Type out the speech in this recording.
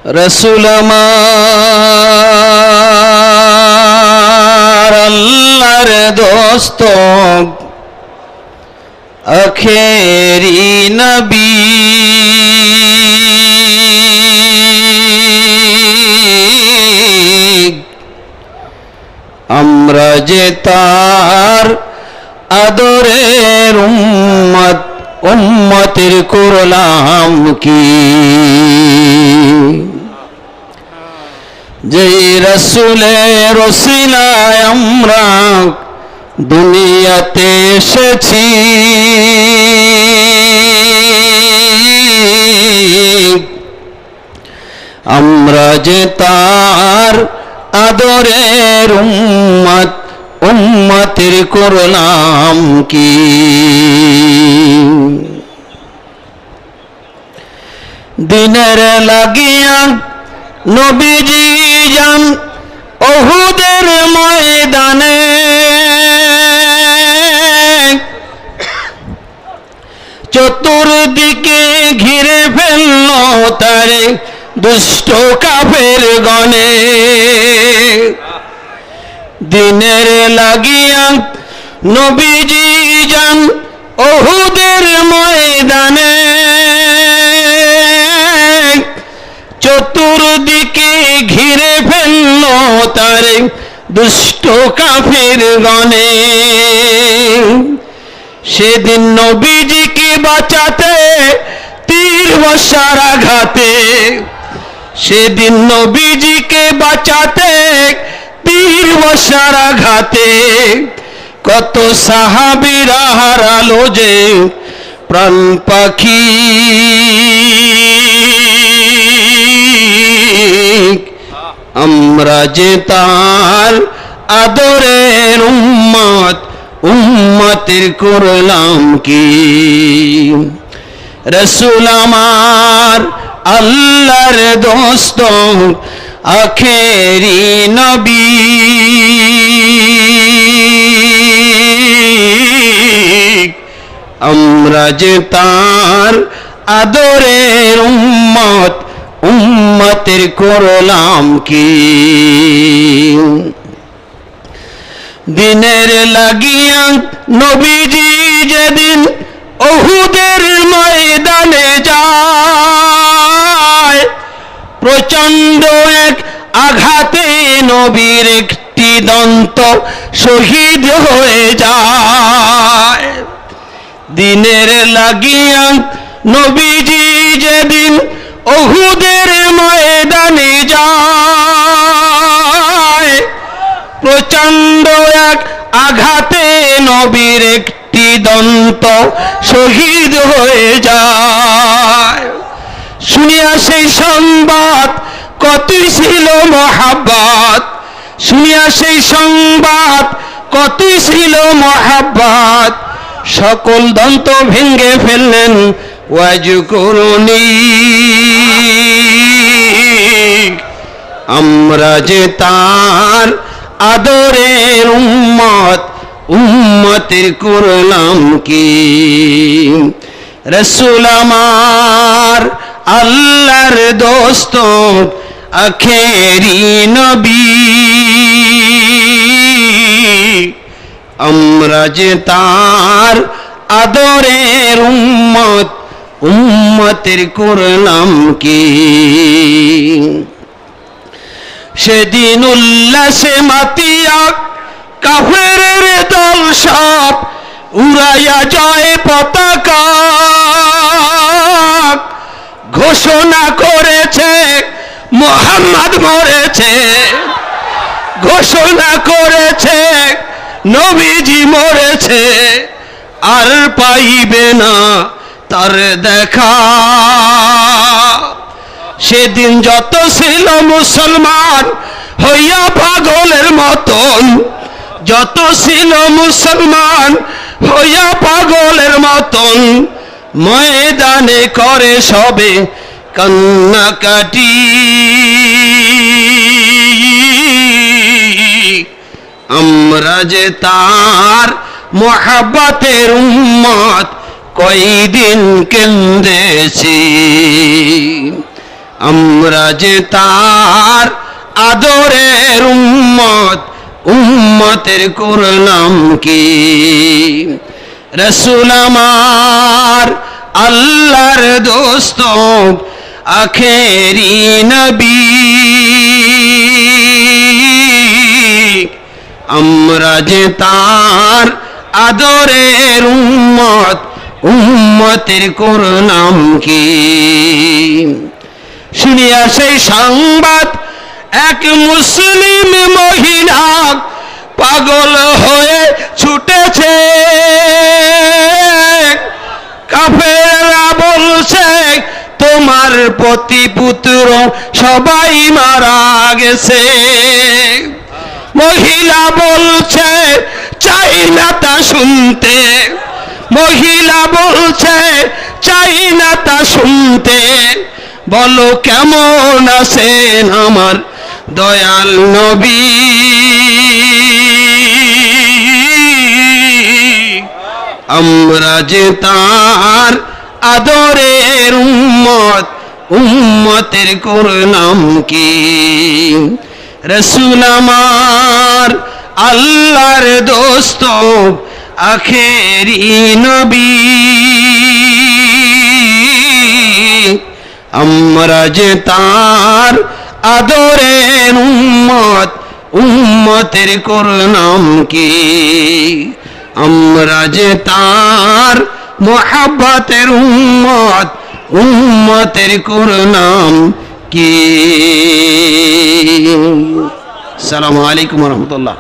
रसूल আমার আল্লাহর দোস্ত আখেরি নবী আমরা যে তার আদরের উম্মত উম্মতের করলাম কি যে রাসূলের ওসিলায় আমরা দুনিয়াতে এসেছি আমরা যে তার আদরের উম্মত উম্মতের করলাম কি দিনের লাগিয়া নবীজি যান উহুদের ময়দানে চতুর্দিকে ঘিরে ফেলল তারে দুষ্ট কাফের গণে দিনের লাগিয়া নবীজি যান উহুদের ময়দানে চতুর্দিকে ঘিরে ফেলল তারে দুষ্ট কাফের গণে সেদিন নবীজিকে বাঁচাতে তীর বর্ষার আঘাতে সেদিন নবীজিকে বাঁচাতে তীর বর্ষার আঘাতে কত সাহাবীরা হারালো যে প্রাণ পাখি আমরা যে তার আদরের উম্মত উম্মতের করলাম কি রাসূল আমার আল্লাহর দোস্ত আখেরি নবী আমরা যে তার আদরের উম্মত উম্মতের করলাম কি দিনের লাগিয়া নবীজি যেদিন উহুদের ময়দানে যায় প্রচন্ড এক আঘাতে নবীর একটি দন্ত শহীদ হয়ে যায় দিনের লাগিয়া নবীজি যেদিন উহুদের ময়দানে যায় প্রচন্ড এক আঘাতে নবীর একটি দন্ত শহীদ হয়ে যায় শুনিয়া সেই সংবাদ কতই ছিল মহাব্বত শুনিয়া সেই সংবাদ কতই ছিল মহাব্বত সকল দন্ত ভেঙে ফেললেন ওয়াজকুরুনি আমরা যে তার আদরের উম্মত উম্মতের করলাম কি রাসূল আমার আল্লাহর দোস্ত আখেরি নবী আমরা যে তার আদরের উম্মত উম্মতের করলাম কি সেদিন উল্লাসে মাতিয়া কাফেরের দল সব উড়াইয়া যায় পতাকা ঘোষণা করেছে মুহাম্মদ মরেছে ঘোষণা করেছে নবীজি মরেছে আর পাইবে না তার দেখা সেদিন যত ছিল মুসলমান হইয়া পাগলের মতন যত ছিল মুসলমান হইয়া পাগলের মতন ময়দানে করে সবে কান্নাকাটি আমরা যে তার মুহাব্বতের উম্মত কয়দিন কেন্দেছি আমরা যে তার আদরের উম্মত, উম্মতের করলাম কি? রাসূল আমার আল্লাহর দোস্ত, আখেরি নবী। আমরা যে তার আদরের উম্মত, উম্মতের করলাম কি? শুনিয়া সেই সংবাদ এক মুসলিম মহিলা পাগল হয়ে ছুটেছে। কাফেররা বলছে তোমার পতিপুত্র সবাই মারা গেছে। মহিলা বলছে চাই না তা শুনতে, মহিলা বলছে চাই না তা শুনতে। বলো কেমন আছেন আমার দয়াল নবী? আমরা যে তার আদরের উম্মত, উম্মতের করলাম কি? রাসূল আমার আল্লাহর দোস্ত, আখেরি নবী। আমরা যে তার আদরের উম্মত, উম্মতের করলাম কি? আমরা যে তার মুহাব্বতের উম্মত, উম্মতের করলাম কি? আসসালামু আলাইকুম ওয়া রাহমাতুল্লাহ।